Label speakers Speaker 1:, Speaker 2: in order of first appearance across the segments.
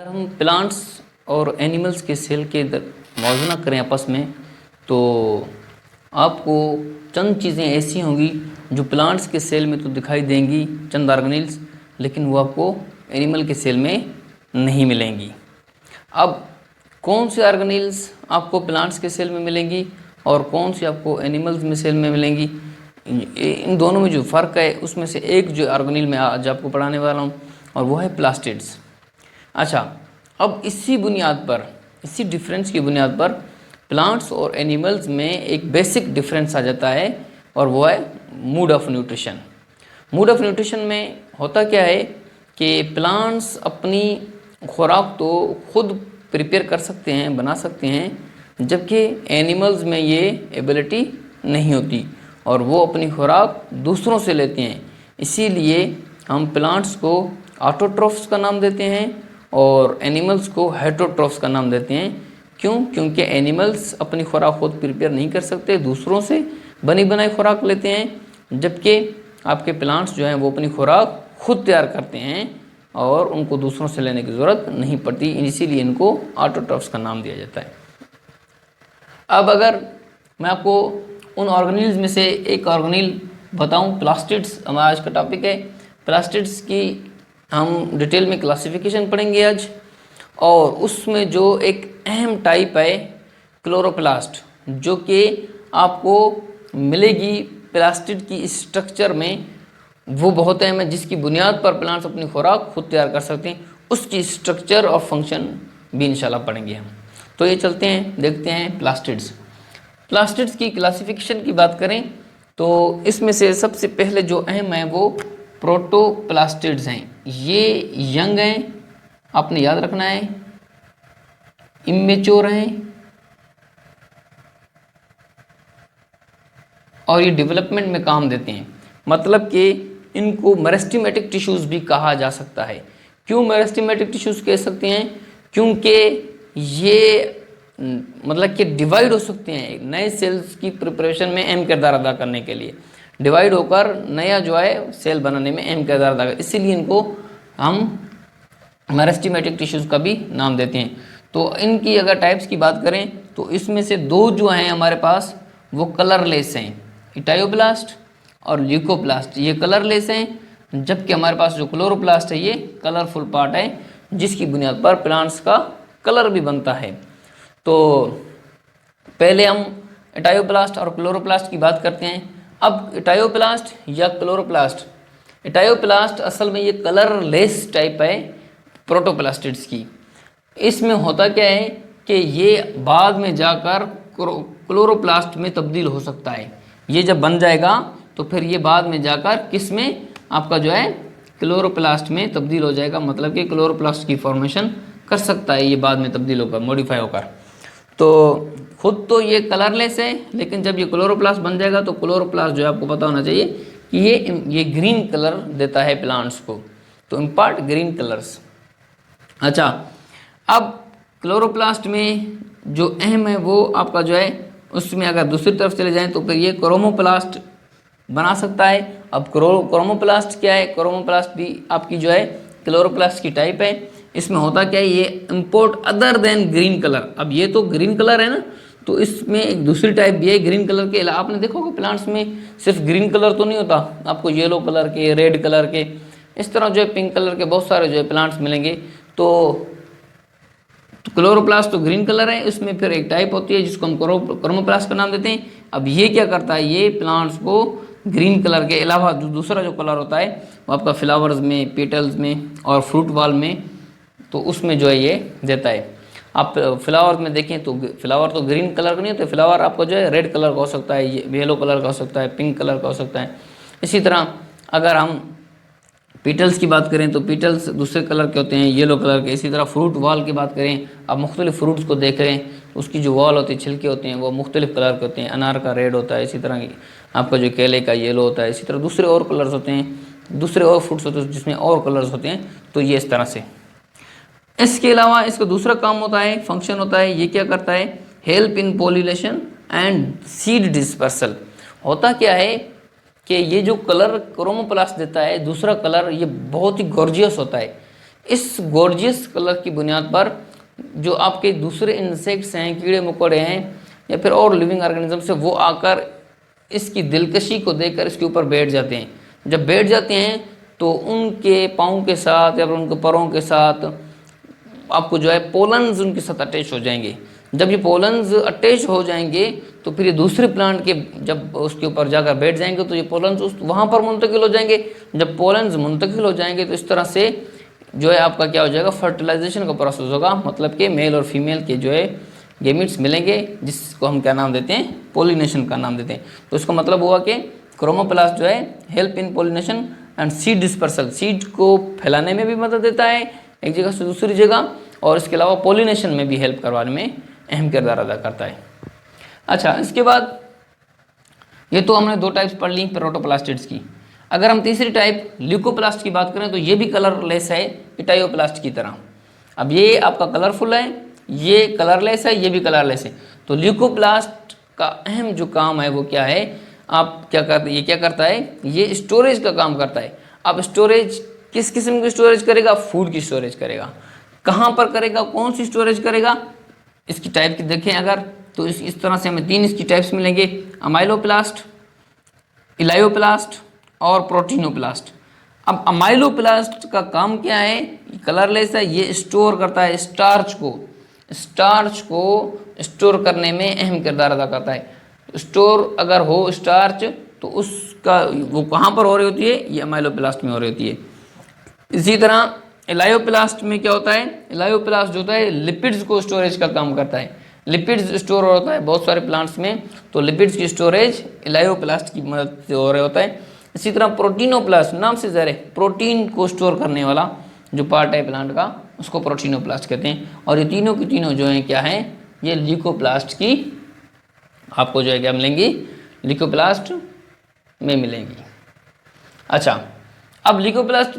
Speaker 1: अगर हम प्लांट्स और एनिमल्स के सेल के मौज़ना करें आपस में, तो आपको चंद चीज़ें ऐसी होंगी जो प्लांट्स के सेल में तो दिखाई देंगी, चंद ऑर्गेनेल्स, लेकिन वो आपको एनिमल के सेल में नहीं मिलेंगी। अब कौन से ऑर्गेनेल्स आपको प्लांट्स के सेल में मिलेंगी और कौन सी आपको एनिमल्स में सेल में मिलेंगी, इन दोनों में जो फ़र्क है उसमें से एक जो ऑर्गेनेल मैं आज आपको पढ़ाने वाला हूँ, और वो है प्लास्टिड्स। अच्छा, अब इसी बुनियाद पर, इसी डिफरेंस की बुनियाद पर प्लांट्स और एनिमल्स में एक बेसिक डिफरेंस आ जाता है, और वो है mode of nutrition. Mode of nutrition में होता क्या है कि प्लांट्स अपनी खुराक तो खुद प्रिपेयर कर सकते हैं, बना सकते हैं, जबकि एनिमल्स में ये एबिलिटी नहीं होती और वो अपनी खुराक दूसरों से लेते हैं। इसीलिए हम प्लांट्स को ऑटोट्रॉफ्स का नाम देते हैं और एनिमल्स को हेटरोट्रॉफ्स का नाम देते हैं। क्यों? क्योंकि एनिमल्स अपनी खुराक खुद प्रिपेयर नहीं कर सकते, दूसरों से बनी बनाई खुराक लेते हैं, जबकि आपके प्लांट्स जो हैं वो अपनी खुराक खुद तैयार करते हैं और उनको दूसरों से लेने की ज़रूरत नहीं पड़ती। इसीलिए इनको ऑटोट्रॉफ्स का नाम दिया जाता है। अब अगर मैं आपको उन ऑर्गेनेल्स में से एक ऑर्गेनेल बताऊं, प्लास्टिड्स हमारा आज का टॉपिक है। प्लास्टिड्स की हम डिटेल में क्लासिफिकेशन पढ़ेंगे आज, और उसमें जो एक अहम टाइप है क्लोरोप्लास्ट, जो कि आपको मिलेगी प्लास्टिड की स्ट्रक्चर में, वो बहुत अहम है, जिसकी बुनियाद पर प्लांट्स अपनी खुराक खुद तैयार कर सकते हैं। उसकी स्ट्रक्चर और फंक्शन भी इंशाल्लाह पढ़ेंगे हम। तो ये चलते हैं, देखते हैं प्लास्टिड्स। प्लास्टिड्स की क्लासिफिकेशन की बात करें तो इसमें से सबसे पहले जो अहम है वो प्रोटोप्लास्टिड्स हैं। ये यंग हैं, आपने याद रखना है, इमेच्योर हैं और ये डेवलपमेंट में काम देते हैं। मतलब कि इनको मेरिस्टेमेटिक टिश्यूज़ भी कहा जा सकता है। क्यों मेरिस्टेमेटिक टिश्यूज़ कह सकते हैं? क्योंकि ये मतलब कि डिवाइड हो सकते हैं नए सेल्स की प्रिपरेशन में अहम किरदार अदा करने के लिए, डिवाइड होकर नया जो है सेल बनाने में अहम किरदार अदा कर, इसीलिए इनको हम मेरिस्टेमेटिक टिश्यूज़ का भी नाम देते हैं। तो इनकी अगर टाइप्स की बात करें तो इसमें से दो जो हैं हमारे पास वो कलरलेस हैं, इटायोब्लास्ट और ल्यूकोप्लास्ट। ये कलरलेस हैं, जबकि हमारे पास जो क्लोरोप्लास्ट है ये कलरफुल पार्ट है, जिसकी बुनियाद पर प्लांट्स का कलर भी बनता है। तो पहले हम इटायोप्लास्ट और क्लोरोप्लास्ट की बात करते हैं। अब इटायोप्लास्ट या क्लोरोप्लास्ट, इटायोप्लास्ट असल में ये कलरलेस टाइप है प्रोटोप्लास्टिड्स की। इसमें होता क्या है कि ये बाद में जाकर क्लोरोप्लास्ट में तब्दील हो सकता है। ये जब बन जाएगा तो फिर ये बाद में जाकर किस में, आपका जो है क्लोरोप्लास्ट में तब्दील हो जाएगा। मतलब कि क्लोरोप्लास्ट की फॉर्मेशन कर सकता है ये बाद में तब्दील होकर, मॉडिफाई होकर। तो खुद तो ये कलरलेस है, लेकिन जब ये क्लोरोप्लास्ट बन जाएगा तो क्लोरोप्लास्ट जो है आपको पता होना चाहिए कि ये ग्रीन कलर देता है प्लांट्स को, तो इम्पार्ट ग्रीन कलर्स। अच्छा, अब क्लोरोप्लास्ट में जो अहम है वो आपका जो है, उसमें अगर दूसरी तरफ चले जाएं तो फिर ये क्रोमोप्लास्ट बना सकता है। अब क्रोमोप्लास्ट क्या है? क्रोमोप्लास्ट भी आपकी जो है क्लोरोप्लास्ट की टाइप है। इसमें होता क्या है, ये import other than green colour. अब ये तो ग्रीन कलर है ना, तो इसमें एक दूसरी टाइप भी है ग्रीन कलर के। आपने देखो कि प्लांट्स में सिर्फ ग्रीन कलर तो नहीं होता, आपको येलो कलर के, रेड कलर के, इस तरह जो है पिंक कलर के बहुत सारे जो है प्लांट्स मिलेंगे। तो क्लोरोप्लास्ट तो ग्रीन कलर है, इसमें फिर एक टाइप होती है जिसको हम क्रोमोप्लास्ट का नाम देते हैं। अब ये क्या करता है, ये प्लांट्स को ग्रीन कलर के अलावा जो दूसरा जो कलर होता है वो आपका फ्लावर्स में, पेटल्स में और फ्रूट बॉल में, तो उसमें जो है ये देता है। आप फ्लावर में देखें तो फ्लावर तो ग्रीन कलर का नहीं होता, फ्लावर आपको जो है रेड कलर का हो सकता है, येलो कलर का हो सकता है, पिंक कलर का हो सकता है। इसी तरह अगर हम पीटल्स की बात करें तो पीटल्स दूसरे कलर के होते हैं, येलो कलर के। इसी तरह फ्रूट वॉल की बात करें, आप मुख्तलिफ फ्रूट्स को देख रहे हैं तो उसकी जो वॉल होती है, छिलके होते हैं, वो मुख्तलिफ कलर के होते हैं। अनार का रेड होता है, इसी तरह आपका जो केले का येलो होता है। इसी तरह दूसरे और कलर्स होते हैं, दूसरे और फ्रूट्स होते हैं जिसमें और कलर्स होते हैं। तो ये इस तरह से। इसके अलावा इसका दूसरा काम होता है, फंक्शन होता है, ये क्या करता है, help in pollination and seed dispersal. होता क्या है कि ये जो कलर क्रोमोप्लास्ट देता है, दूसरा कलर, ये बहुत ही गॉर्जियस होता है। इस गॉर्जियस कलर की बुनियाद पर जो आपके दूसरे इंसेक्ट्स हैं, कीड़े मकोड़े हैं या फिर और लिविंग ऑर्गेनिजम्स है, वो आकर इसकी दिलकशी को देखकर इसके ऊपर बैठ जाते हैं। जब बैठ जाते हैं तो उनके पाँव के साथ या फिर उनके पैरों के साथ आपको जो है पोलन्स उनके साथ अटैच हो जाएंगे। जब ये पोलन्स अटैच हो जाएंगे तो फिर ये दूसरे प्लांट के जब उसके ऊपर जाकर बैठ जाएंगे तो ये पोलन्स उस वहाँ पर मुंतकिल हो जाएंगे। जब पोलन्स मुंतकिल हो जाएंगे तो इस तरह से जो है आपका क्या हो जाएगा, फर्टिलाइजेशन का प्रोसेस होगा, मतलब कि मेल और फीमेल के जो है गेमिट्स मिलेंगे, जिसको हम क्या नाम देते हैं, पॉलिनेशन का नाम देते हैं। तो इसका मतलब हुआ कि क्रोमोप्लास्ट जो है help in pollination and seed dispersal, seed को फैलाने में भी मदद देता है एक जगह से दूसरी जगह, और इसके अलावा पॉलिनेशन में भी हेल्प करवाने में अहम किरदार अदा करता है। अच्छा, इसके बाद ये तो हमने दो टाइप्स पढ़ ली प्रोटोप्लास्टिड्स की। अगर हम तीसरी टाइप ल्यूकोप्लास्ट की बात करें तो ये भी कलरलेस है इटायोप्लास्ट की तरह। अब ये आपका कलरफुल है, ये कलरलेस है, ये भी कलरलेस है। तो ल्यूकोप्लास्ट का अहम जो काम है वो क्या है, आप क्या करते, ये क्या करता है, ये स्टोरेज का काम करता है। अब स्टोरेज किस किस्म की स्टोरेज करेगा, फूड की स्टोरेज करेगा। कहाँ पर करेगा, कौन सी स्टोरेज करेगा, इसकी टाइप की देखें अगर तो इस तरह से हमें तीन इसकी टाइप्स मिलेंगे, अमाइलोप्लास्ट, इलायोप्लास्ट और प्रोटीनोप्लास्ट। अब अमाइलोप्लास्ट का काम क्या है, कलरलेस है, ये स्टोर करता है स्टार्च को, स्टार्च को स्टोर करने में अहम किरदार अदा करता है। स्टोर अगर हो स्टार्च तो उसका वो कहाँ पर हो रही होती है, ये अमाइलोप्लास्ट में हो रही होती है। इसी तरह इलायोप्लास्ट में क्या होता है, इलायोप्लास्ट जो होता है लिपिड्स को स्टोरेज का काम करता है। लिपिड्स स्टोर होता है बहुत सारे प्लांट्स में, तो लिपिड्स की स्टोरेज इलायोप्लास्ट की मदद से हो रहा होता है। इसी तरह प्रोटीनोप्लास्ट, नाम से ज़रा प्रोटीन को स्टोर करने वाला जो पार्ट है प्लांट का, उसको प्रोटीनोप्लास्ट कहते हैं। और ये तीनों की तीनों जो है क्या है, ये ल्यूकोप्लास्ट की आपको जो है क्या मिलेंगी, ल्यूकोप्लास्ट में मिलेंगी। अच्छा, अब ल्यूकोप्लास्ट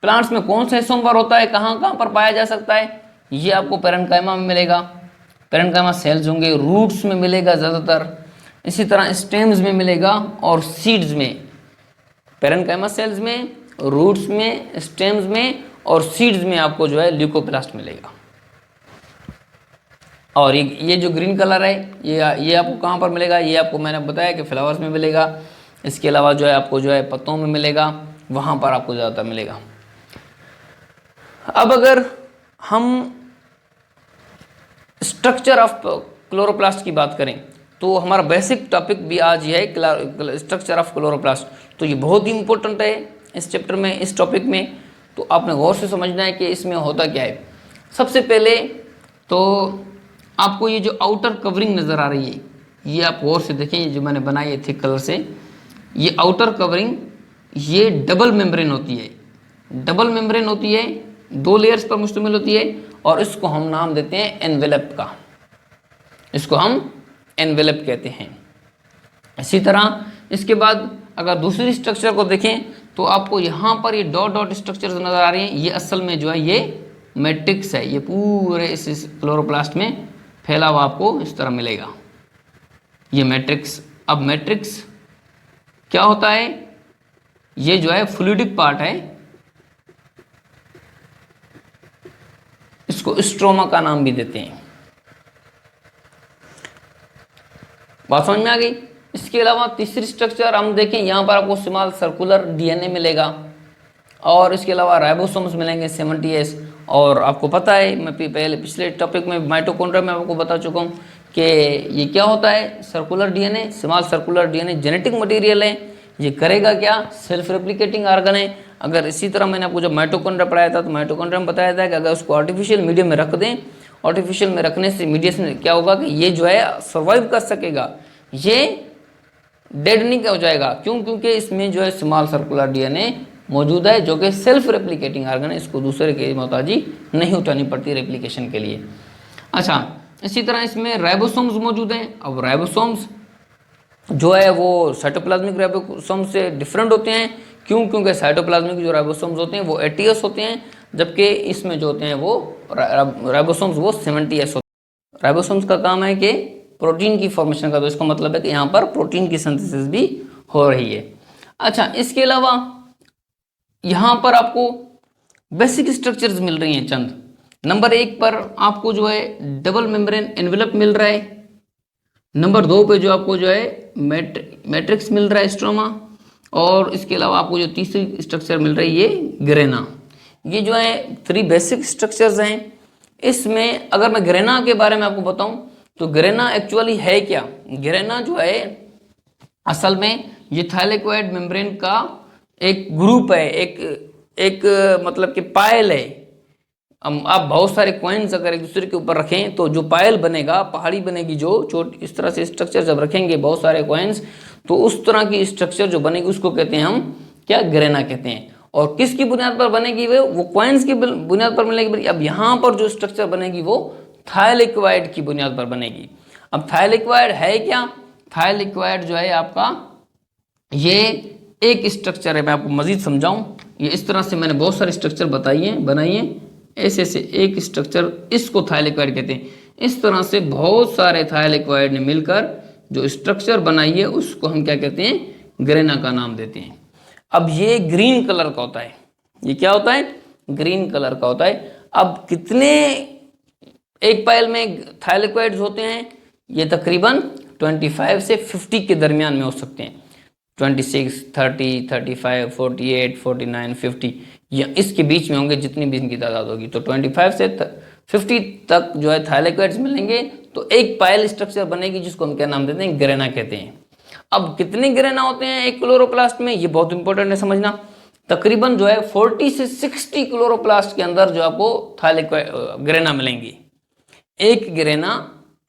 Speaker 1: प्लांट्स में कौन से हिस्सों पर होता है, कहाँ कहाँ पर पाया जा सकता है, ये आपको पैरेन्काइमा में मिलेगा, पैरेन्काइमा सेल्स होंगे, रूट्स में मिलेगा ज़्यादातर, इसी तरह स्टेम्स में मिलेगा और सीड्स में। पैरेन्काइमा सेल्स में, रूट्स में, स्टेम्स में और सीड्स में आपको जो है ल्यूकोप्लास्ट मिलेगा। और ये जो ग्रीन कलर है ये आपको कहाँ पर मिलेगा, ये आपको मैंने बताया कि फ्लावर्स में मिलेगा। इसके अलावा जो है आपको जो है पत्तों में मिलेगा, वहाँ पर आपको ज़्यादातर मिलेगा। अब अगर हम स्ट्रक्चर ऑफ क्लोरोप्लास्ट की बात करें तो हमारा बेसिक टॉपिक भी आज ये है स्ट्रक्चर ऑफ क्लोरोप्लास्ट। तो ये बहुत ही इंपॉर्टेंट है इस चैप्टर में, इस टॉपिक में। तो आपने गौर से समझना है कि इसमें होता क्या है। सबसे पहले तो आपको ये जो आउटर कवरिंग नज़र आ रही है, ये आप गौर से देखें, ये जो मैंने बनाई है थिक कलर से, ये आउटर कवरिंग ये डबल मेम्ब्रेन होती है। डबल मेम्ब्रेन होती है, दो लेयर्स पर मुश्तमिल होती है और इसको हम नाम देते हैं एनवेलप का, इसको हम एनवेलप कहते हैं। इसी तरह इसके बाद अगर दूसरी स्ट्रक्चर को देखें तो आपको यहाँ पर ये डॉट डॉट स्ट्रक्चर नज़र आ रही हैं, ये असल में जो है ये मैट्रिक्स है, ये पूरे इस क्लोरोप्लास्ट में फैला हुआ आपको इस तरह मिलेगा, ये मैट्रिक्स। अब मैट्रिक्स क्या होता है, ये जो है फ्लूइडिक पार्ट है, इसको स्ट्रोमा का नाम भी देते हैं। बात समझ में आ गई। इसके अलावा तीसरी स्ट्रक्चर हम देखें, यहाँ पर आपको स्मॉल सर्कुलर डीएनए मिलेगा और इसके अलावा राइबोसोम्स मिलेंगे 70S। और आपको पता है, मैं पहले पिछले टॉपिक में माइटोकॉन्ड्रिया में आपको बता चुका हूँ कि ये क्या होता है, circular DNA, small circular DNA genetic material है। ये करेगा क्या, सेल्फ रेप्लिकेटिंग ऑर्गन है। अगर इसी तरह मैंने आपको जब माइटोकॉन्ड्रिया पढ़ाया था तो माइटोकॉन्ड्रिया में बताया था कि अगर उसको आर्टिफिशियल मीडियम में रख दें, आर्टिफिशियल में रखने से मीडियम से क्या होगा कि ये जो है सर्वाइव कर सकेगा, ये डेड नहीं हो जाएगा। क्यों, क्योंकि इसमें जो है स्मॉल सर्कुलर डीएनए मौजूद है जो कि सेल्फ रेप्लिकेटिंग ऑर्गन है, इसको दूसरे की मोहताजी नहीं उठानी पड़ती रेप्लिकेशन के लिए। अच्छा, इसी तरह इसमें राइबोसोम्स मौजूद हैं। अब राइबोसोम्स जो है वो साइटोप्लाज्मिक राइबोसोम्स से डिफरेंट होते हैं। क्यों, क्योंकि साइटोप्लाज्मिक जो राइबोसोम्स होते हैं वो 80S होते हैं, जबकि इसमें जो होते हैं वो राइबोसोम्स वो 70S होते हैं। राइबोसोम्स का काम है कि प्रोटीन की फॉर्मेशन का, तो इसका मतलब है कि यहाँ पर प्रोटीन की सिंथेसिस भी हो रही है। अच्छा, इसके अलावा यहाँ पर आपको बेसिक स्ट्रक्चर्स मिल रही हैं चंद। नंबर 1 पर आपको जो है डबल मेम्ब्रेन एनवेलप मिल रहा है। नंबर 2 पे जो आपको जो है मैट्रिक्स मिल रहा है, स्ट्रोमा। और इसके अलावा आपको जो तीसरी स्ट्रक्चर मिल रही है ये ग्रेना। ये जो है 3 बेसिक स्ट्रक्चर्स हैं। इसमें अगर मैं ग्रेना के बारे में आपको बताऊं तो ग्रेना एक्चुअली है क्या। ग्रेना जो है असल में ये थाइलेकोइड मेम्ब्रेन का एक ग्रुप है, एक मतलब कि पायल है। आप बहुत सारे कॉइन्स अगर एक दूसरे के ऊपर रखें तो जो पायल बनेगा, पहाड़ी बनेगी, जो छोटी इस तरह से स्ट्रक्चर जब रखेंगे बहुत सारे कॉइन्स, तो उस तरह की स्ट्रक्चर जो बनेगी उसको कहते हैं हम क्या, ग्रेना कहते हैं। और किसकी बुनियाद पर बनेगी वो कॉइन्स की बुनियाद पर बनेगी। अब यहाँ पर जो स्ट्रक्चर बनेगी वो थाइलेकोइड की बुनियाद पर बनेगी। अब थाइलेकोइड है क्या, थाइलेकोइड जो है आपका ये एक स्ट्रक्चर है। मैं आपको मजीद समझाऊं, ये इस तरह से मैंने बहुत सारे स्ट्रक्चर बनाई हैं, ऐसे से एक स्ट्रक्चर, इसको थाइलेकोइड कहते हैं। इस तरह से बहुत सारे थाइलेकोइड ने मिलकर जो स्ट्रक्चर बनाई है उसको हम क्या कहते हैं, ग्रेना का नाम देते हैं। अब ये ग्रीन कलर का होता है, ये क्या होता है, ग्रीन कलर का होता है। अब कितने एक पायल में थाइलेकोइड्स होते हैं, ये तकरीबन 25 से 50 के दरमियान में हो सकते हैं। 26, 30, 35, 48, 49, 50 या इसके बीच में होंगे, जितनी भी इनकी तादाद होगी। तो 25 से 50 तक जो है थाइलेकोइड्स मिलेंगे तो एक पायल स्ट्रक्चर बनेगी जिसको हम क्या नाम देते हैं, ग्रेना कहते हैं। अब कितने ग्रेना होते हैं एक क्लोरोप्लास्ट में, ये बहुत इंपॉर्टेंट है समझना। तकरीबन जो है 40 से 60 क्लोरोप्लास्ट के अंदर जो आपको थाइलेकोइड ग्रेना मिलेंगी। एक ग्रेना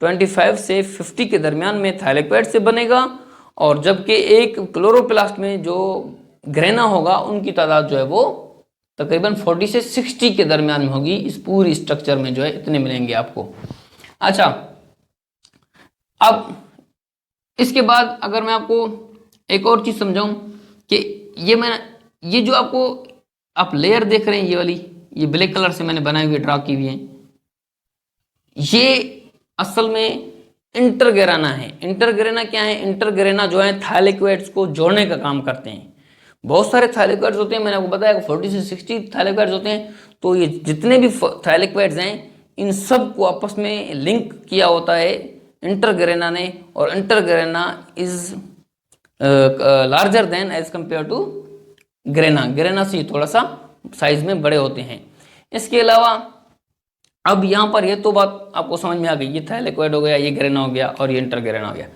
Speaker 1: 25 से 50 के दरमियान में थाइलेकोइड से बनेगा, और जबकि एक क्लोरोप्लास्ट में जो ग्रेना होगा उनकी तादाद जो है वो तकरीबन 40 से 60 के दरमियान में होगी। इस पूरी स्ट्रक्चर में जो है इतने मिलेंगे आपको। अच्छा, अब इसके बाद अगर मैं आपको एक और चीज समझाऊं कि ये जो आपको आप लेयर देख रहे हैं, ये वाली, ये ब्लैक कलर से मैंने बनाई हुई ड्रा की हुई है, ये असल में इंटरग्रेना है। इंटरग्रेना क्या है, इंटरग्रेना जो है थाइलेकोइड्स को जोड़ने का काम करते हैं। बहुत सारे थाइलेकोइड्स होते हैं, मैंने आपको बताया 40 से 60 थाइलेकोइड्स होते हैं। तो ये जितने भी थाइलेकोइड्स हैं इन सब को आपस में लिंक किया होता है इंटरग्रेना ने, और intergrana is larger than as compare to grana. Grana से थोड़ा सा साइज में बड़े होते हैं। इसके अलावा अब यहाँ पर ये तो बात आपको समझ में आ गई, ये थाइलेकोइड हो गया, ये ग्रेना हो गया और ये इंटरग्रेना हो गया।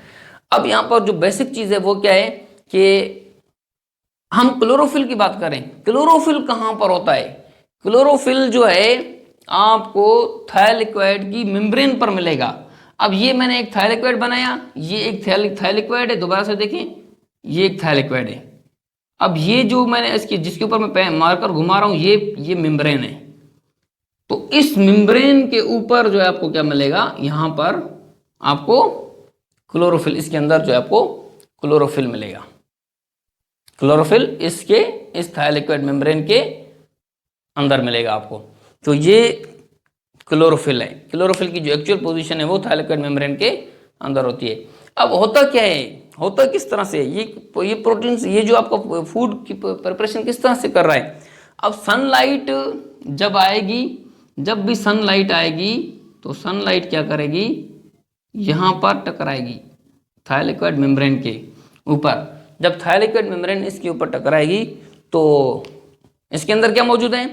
Speaker 1: अब यहाँ पर जो बेसिक चीज़ है वो क्या है कि हम क्लोरोफिल की बात करें। क्लोरोफिल कहाँ पर होता है, क्लोरोफिल जो है आपको थाइलेकोइड की मेम्ब्रेन पर मिलेगा। अब ये मैंने एक थाइलेकोइड बनाया, ये एक थाइलेकोइड है, दोबारा से देखें, ये एक थाइलेकोइड है। अब ये जो मैंने इसकी जिसके ऊपर मैं मार्कर घुमा रहा हूँ, ये मेम्ब्रेन है। तो इस मेम्ब्रेन के ऊपर जो है आपको क्या मिलेगा, यहाँ पर आपको क्लोरोफिल, इसके अंदर जो है आपको क्लोरोफिल मिलेगा। क्लोरोफिल इस थाइलेकोइड मेम्ब्रेन के अंदर मिलेगा आपको। तो ये क्लोरोफिल है। क्लोरोफिल की जो एक्चुअल पोजीशन है वो थाइलेकोइड मेम्ब्रेन के अंदर होती है। अब होता क्या है, होता किस तरह से, ये प्रोटीन, ये जो आपका फूड की प्रिपरेशन किस तरह से कर रहा है। अब सनलाइट जब आएगी, जब भी सनलाइट आएगी तो सनलाइट क्या करेगी, यहाँ पर टकराएगी थाइलेकोइड मेम्ब्रेन के ऊपर। जब थाइलेकोइड मेम्ब्रेन इसके ऊपर टकराएगी तो इसके अंदर क्या मौजूद है,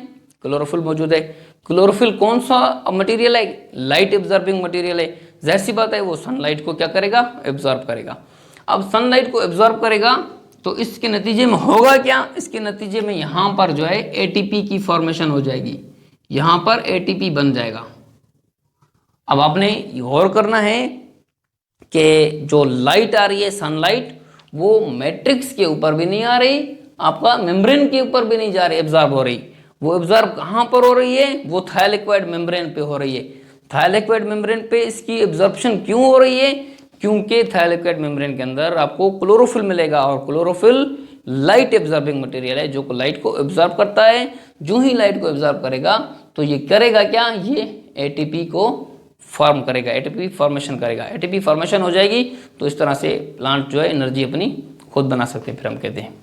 Speaker 1: क्लोरोफिल मौजूद है। क्लोरोफिल कौन सा मटेरियल है, लाइट एब्जॉर्बिंग मटेरियल है। जाहिर सी बात है वो सनलाइट को क्या करेगा, एब्जॉर्ब करेगा। अब सनलाइट को एब्जॉर्ब करेगा तो इसके नतीजे में होगा क्या, इसके नतीजे में यहाँ पर जो है एटीपी की फॉर्मेशन हो जाएगी, यहाँ पर एटीपी बन जाएगा। अब आपने गौर करना है कि जो लाइट आ रही है सनलाइट, वो मैट्रिक्स के ऊपर भी नहीं आ रही, आपका मेम्ब्रेन के ऊपर भी नहीं जा रही, एब्जॉर्ब हो रही। वो एब्जॉर्ब कहाँ पर हो रही है, वो थाइलेकोइड मेम्ब्रेन पे हो रही है। थाइलेकोइड मेम्ब्रेन पे इसकी एब्जॉर्प्शन क्यों हो रही है, क्योंकि थाइलेकोइड मेम्ब्रेन के अंदर आपको क्लोरोफिल मिलेगा, और क्लोरोफिल लाइट एब्जॉर्बिंग मटेरियल है जो लाइट को एब्जॉर्ब करता है। जो ही लाइट को एब्जॉर्ब करेगा तो ये करेगा क्या, ये एटीपी को फॉर्म करेगा, एटीपी फॉर्मेशन करेगा। एटीपी फॉर्मेशन हो जाएगी तो इस तरह से प्लांट जो है एनर्जी अपनी खुद बना सकते हैं, फिर हम कहते हैं।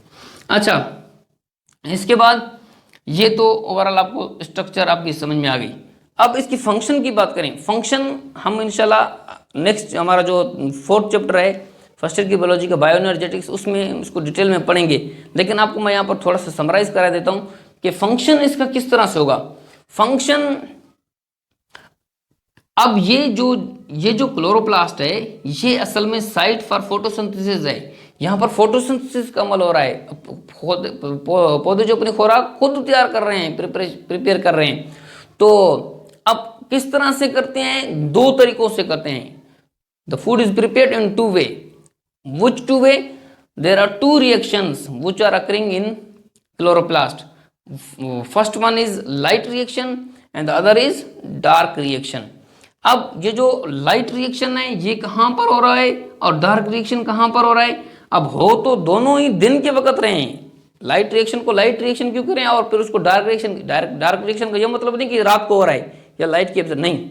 Speaker 1: अच्छा, इसके बाद ये तो ओवरऑल आपको स्ट्रक्चर आपकी समझ में आ गई। अब इसकी फंक्शन की बात करें, फंक्शन हम इंशाल्लाह नेक्स्ट हमारा जो 4th चैप्टर है फर्स्ट ईयर की बायोलॉजी का बायोएनर्जेटिक्स, उसमें इसको डिटेल में पढ़ेंगे। लेकिन आपको मैं यहाँ पर थोड़ा सा समराइज करा देता हूँ कि फंक्शन इसका किस तरह से होगा। फंक्शन, अब ये जो क्लोरोप्लास्ट है ये असल में साइट फॉर फोटोसिंथेसिस है। यहाँ पर फोटोसिंथेसिस का अमल हो रहा है। पौधे जो अपनी खुराक खुद तैयार कर रहे हैं, प्रिपेयर कर रहे हैं। तो अब किस तरह से करते हैं, दो तरीकों से करते हैं। The food is prepared in 2 way. Which 2 way? There are 2 reactions which are occurring in chloroplast. First one is light reaction and the other is dark reaction. अब ये जो लाइट रिएक्शन है ये कहाँ पर हो रहा है और डार्क रिएक्शन कहाँ पर हो रहा है। अब हो तो दोनों ही दिन के वक्त रहे हैं। लाइट रिएक्शन को लाइट रिएक्शन क्यों करें और फिर उसको डार्क रिएक्शन का ये मतलब नहीं कि रात को हो रहा है या लाइट की, नहीं,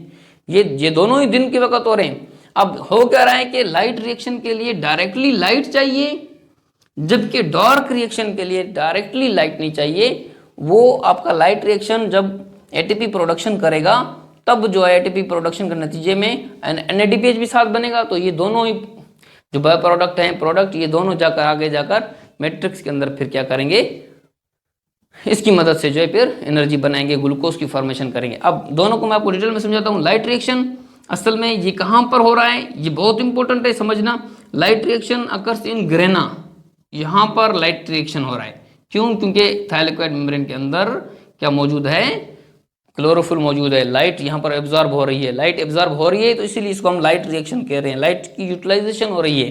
Speaker 1: ये दोनों ही दिन के वक्त हो रहे हैं। अब हो क्या रहा है कि लाइट रिएक्शन के लिए डायरेक्टली लाइट चाहिए, जबकि डार्क रिएक्शन के लिए डायरेक्टली लाइट नहीं चाहिए। वो आपका लाइट रिएक्शन जब एटीपी प्रोडक्शन करेगा तब जो है एटीपी प्रोडक्शन के नतीजे में एनएडीपीएच भी साथ बनेगा। तो ये दोनों ही जो बायो प्रोडक्ट हैं प्रोडक्ट, ये दोनों जाकर आगे जाकर मैट्रिक्स के अंदर फिर क्या करेंगे, इसकी मदद से जो है फिर एनर्जी बनाएंगे, ग्लूकोज की फॉर्मेशन करेंगे। अब दोनों को मैं आपको डिटेल में समझाता हूँ। लाइट रिएक्शन असल में ये कहाँ पर हो रहा है, ये बहुत इंपॉर्टेंट है समझना। Light reaction occurs in grana, यहाँ पर लाइट रिएक्शन हो रहा है। क्यों? क्योंकि थाइलेकोइड मेम्ब्रेन के अंदर क्या मौजूद है, क्लोरोफिल मौजूद है। लाइट यहाँ पर एब्जॉर्ब हो रही है, लाइट एब्जॉर्ब हो रही है तो इसीलिए इसको हम लाइट रिएक्शन कह रहे हैं। लाइट की यूटिलाइजेशन हो रही है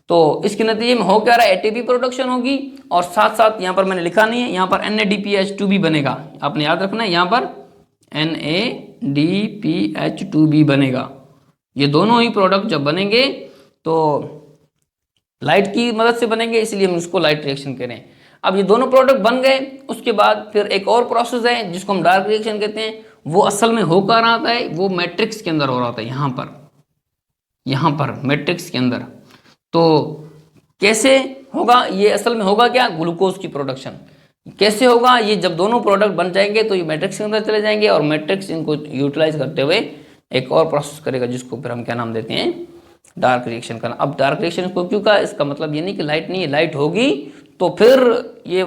Speaker 1: तो इसके नतीजे में हो क्या रहा है, एटीपी प्रोडक्शन होगी और साथ साथ यहाँ पर मैंने लिखा नहीं है, यहाँ पर NADPH2 भी बनेगा। आपने याद रखना है, यहाँ पर NADPH2 भी बनेगा। ये दोनों ही प्रोडक्ट जब बनेंगे तो लाइट की मदद से बनेंगे, इसलिए हम इसको लाइट रिएक्शन कह रहे हैं। अब ये दोनों प्रोडक्ट बन गए, उसके बाद फिर एक और प्रोसेस है जिसको हम डार्क रिएक्शन कहते हैं। वो असल में हो कर रहा है, वो मैट्रिक्स के अंदर हो रहा था, यहाँ पर मैट्रिक्स के अंदर। तो कैसे होगा ये, असल में होगा क्या, ग्लूकोज की प्रोडक्शन। कैसे होगा ये, जब दोनों प्रोडक्ट बन जाएंगे तो ये मैट्रिक्स के अंदर चले जाएंगे और मैट्रिक्स इनको यूटिलाइज करते हुए एक और प्रोसेस करेगा जिसको फिर हम क्या नाम देते हैं, डार्क रिएक्शन का। अब डार्क रिएक्शन को क्यों कहा, इसका मतलब ये नहीं कि लाइट नहीं है, लाइट होगी तो फिर ये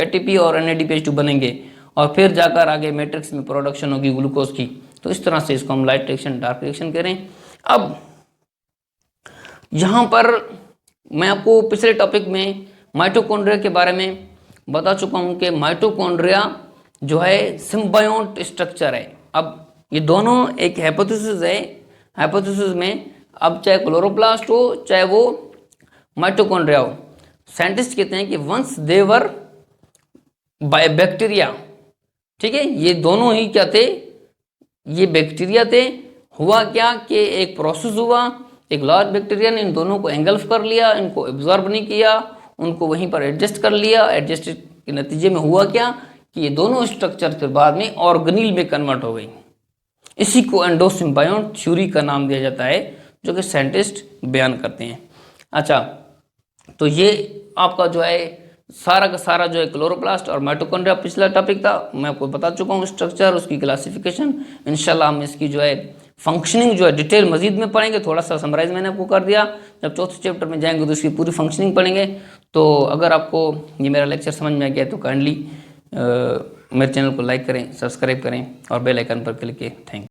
Speaker 1: एटीपी और NADPH2 बनेंगे और फिर जाकर आगे मैट्रिक्स में प्रोडक्शन होगी ग्लूकोज की। तो इस तरह से इसको हम लाइट रिएक्शन डार्क रिएक्शन कह रहे हैं। अब यहाँ पर मैं आपको पिछले टॉपिक में माइटोकॉन्ड्रिया के बारे में बता चुका हूँ कि माइटोकॉन्ड्रिया जो है सिम्बायोट स्ट्रक्चर है। अब ये दोनों एक हाइपोथेसिस है, हाइपोथेसिस में अब चाहे क्लोरोप्लास्ट हो चाहे वो माइटोकॉन्ड्रिया हो, साइंटिस्ट कहते हैं कि वंस देवर बाय बैक्टीरिया, ठीक है, ये दोनों ही क्या थे, ये बैक्टीरिया थे। हुआ क्या कि एक प्रोसेस हुआ, एक लार्ज बैक्टीरिया ने इन दोनों को एंगल्फ कर लिया, इनको एब्जॉर्ब नहीं किया, उनको वहीं पर एडजस्ट कर लिया। एडजस्ट के नतीजे में हुआ क्या कि ये दोनों स्ट्रक्चर फिर बाद में ऑर्गेनील में कन्वर्ट हो गई। इसी को एंडोसिम्बायोट थ्योरी का नाम दिया जाता है, जो कि साइंटिस्ट बयान करते हैं। अच्छा, तो ये आपका जो है सारा का सारा जो है क्लोरोप्लास्ट और माइटोकॉन्ड्रिया पिछला टॉपिक था, मैं आपको बता चुका हूँ स्ट्रक्चर, उसकी क्लासिफिकेशन। इंशाल्लाह हम इसकी जो है फंक्शनिंग जो है डिटेल मजीद में पढ़ेंगे। थोड़ा सा समराइज मैंने आपको कर दिया, जब 4th चैप्टर में जाएंगे तो इसकी पूरी फंक्शनिंग पढ़ेंगे। तो अगर आपको ये मेरा लेक्चर समझ में आ गया तो काइंडली मेरे चैनल को लाइक करें, सब्सक्राइब करें और बेल आइकन पर क्लिक करें। Thank you.